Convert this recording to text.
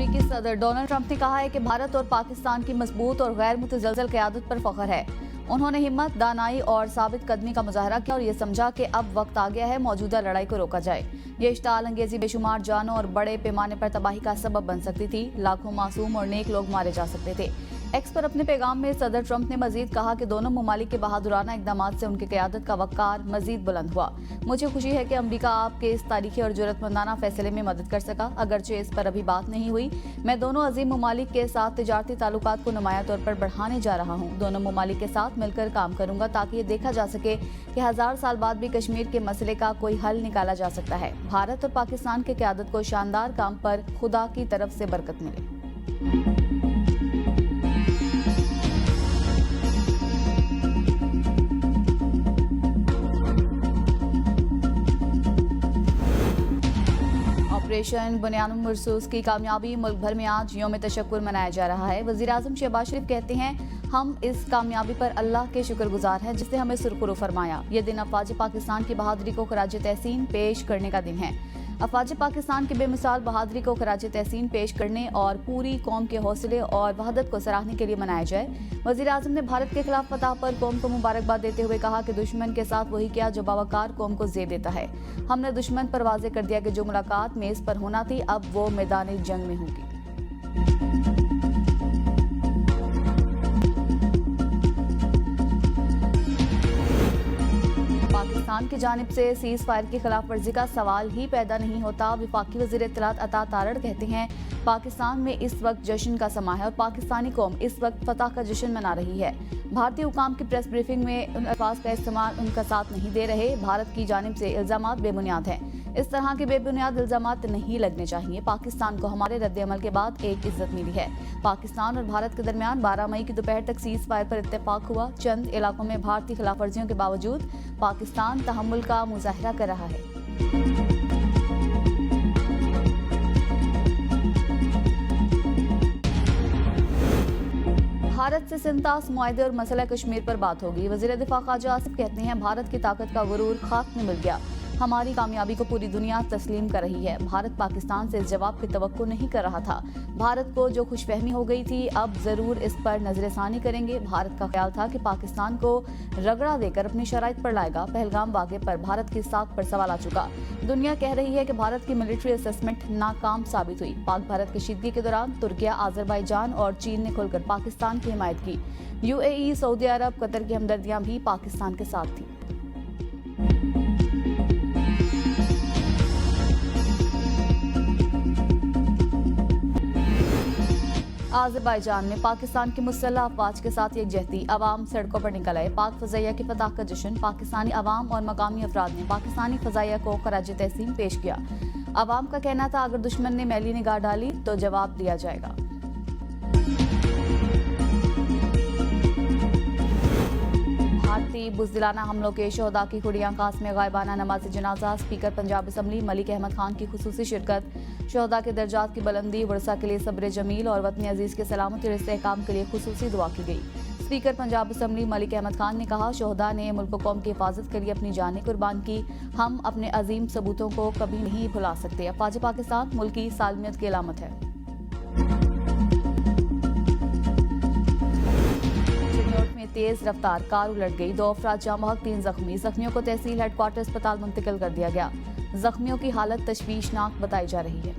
अमेरिकी सदर Donald Trump ने कहा है कि भारत और पाकिस्तान की मजबूत और गैर मुतज़लज़ल क़यादत पर फख्र है। उन्होंने हिम्मत, दानाई और साबित कदमी का मुजाहरा किया और ये समझा कि अब वक्त आ गया है मौजूदा लड़ाई को रोका जाए। ये इश्ताल अंगेजी बेशुमार जानों और बड़े पैमाने पर तबाही का सबब बन सकती थी। लाखों मासूम और नेक लोग मारे जा सकते थे। एक्स पर अपने पैगाम में सदर ट्रंप ने मजीद कहा कि दोनों ममालिक के बहादुराना इकदाम से उनकी क़यादत का वक़ार मजीद बुलंद हुआ। मुझे खुशी है कि अमरीका आपके इस तारीखी और जुर्रतमंदाना फैसले में मदद कर सका। अगरचे इस पर अभी बात नहीं हुई, मैं दोनों अजीम ममालिक के साथ तिजारती ताल्लुकात को नुमाया तौर पर बढ़ाने जा रहा हूँ। दोनों ममालिक के साथ मिलकर काम करूंगा ताकि ये देखा जा सके कि 1000 साल बाद भी कश्मीर के मसले का कोई हल निकाला जा सकता है। भारत और पाकिस्तान की क़यादत को शानदार काम पर खुदा की तरफ से बरकत मिले। ऑपरेशन बुनियानुल मरसूस की कामयाबी मुल्क भर में आज यौम तशक्कुर मनाया जा रहा है। वज़ीर-ए-आज़म शहबाज शरीफ कहते हैं, हम इस कामयाबी पर अल्लाह के शुक्रगुजार हैं जिसने हमें सुरखुरू फरमाया। यह दिन अफवाज पाकिस्तान की बहादुरी को खराज तहसीन पेश करने का दिन है। अफवाज पाकिस्तान की बेमिसाल बहादुरी को खराज तहसीन पेश करने और पूरी कौम के हौसले और वहदत को सराहने के लिए मनाया जाए। वज़ीर-ए-आज़म ने भारत के खिलाफ फतह पर कौम को मुबारकबाद देते हुए कहा कि दुश्मन के साथ वही किया जो बावकार कौम को ज़ेब देता है। हमने दुश्मन पर वाज़े कर दिया कि जो मुलाकात मेज़ पर होना थी अब वो मैदान जंग में होगी। पाकिस्तान की जानिब से सीज फायर की खिलाफ वर्जी का सवाल ही पैदा नहीं होता। वफाकी वज़ीर इत्तलात अता तारड़ कहते हैं, पाकिस्तान में इस वक्त जश्न का समा है और पाकिस्तानी कौम इस वक्त फतह का जश्न मना रही है। भारतीय हुकाम की प्रेस ब्रीफिंग में उन अल्फाज का इस्तेमाल उनका साथ नहीं दे रहे। भारत की जानिब से इल्जामात बेबुनियाद हैं। इस तरह के बेबुनियाद इल्जामात नहीं लगने चाहिए। पाकिस्तान को हमारे रद्द-ए-अमल के बाद एक इज्जत मिली है। पाकिस्तान और भारत के दरमियान 12 मई की दोपहर तक सीज फायर पर इत्तेफाक हुआ। चंद इलाकों में भारतीय खिलाफ वर्जियों के बावजूद पाकिस्तान तहम्मुल का मुजाहरा कर रहा है। भारत से सिंतास मुआहदे और मसला कश्मीर पर बात होगी। वज़ीर दिफा ख्वाजा आसिफ कहते हैं, भारत की ताकत का गुरूर खाक में मिल गया। हमारी कामयाबी को पूरी दुनिया तस्लीम कर रही है। भारत पाकिस्तान से इस जवाब की तवक्को नहीं कर रहा था। भारत को जो खुशफहमी हो गई थी, अब जरूर इस पर नजरसानी करेंगे। भारत का ख्याल था कि पाकिस्तान को रगड़ा देकर अपनी शराइत पर लाएगा। पहलगाम वाक़े पर भारत की साख पर सवाल आ चुका। दुनिया कह रही है कि भारत की मिलिट्री असेसमेंट नाकाम साबित हुई। पाक भारत कशीदगी के दौरान तुर्किया, आज़रबाईजान और चीन ने खुलकर पाकिस्तान की हिमायत की। UAE, सऊदी अरब, कतर की हमदर्दियां भी पाकिस्तान के साथ थी। आज़रबाईजान में पाकिस्तान की मुसल्लह अफवाज के साथ यकजहती, अवाम सड़कों पर निकल आए। पाक फ़ज़ाइया की फतह का जश्न। पाकिस्तानी अवाम और मकामी अफराद ने पाकिस्तानी फ़ज़ाइया को खराज तहसीन पेश किया। अवाम का कहना था, अगर दुश्मन ने मैली निगाह डाली तो जवाब दिया जाएगा। भारतीय बुज़दिलाना हमलों के शहदा की खुड़ियां कास में गायबाना नमाज जनाजा। स्पीकर पंजाब असम्बली मलिक अहमद खान की खुसूसी शिरकत। शहदा के दर्जात की बुलंदी, वर्सा के लिए सब्र जमील और वतन अजीज के सलामती और इस्तेहकाम के लिए खुसूसी दुआ की गई। स्पीकर पंजाब असम्बली मलिक अहमद खान ने कहा, शहदा ने मुल्क कौम की हिफाजत के लिए अपनी जानें कुर्बान की। हम अपने अजीम सबूतों को कभी नहीं भुला सकते। अफवाज पाकिस्तान मुल्क की सालमियत की अलामत है। तेज रफ्तार कार उलट गई। 2 अफराद जाँ बहक, 3 जख्मी। जख्मियों को तहसील हेडक्वार्टर अस्पताल मुंतकिल कर दिया गया। जख्मियों की हालत तशवीशनाक बताई जा रही है।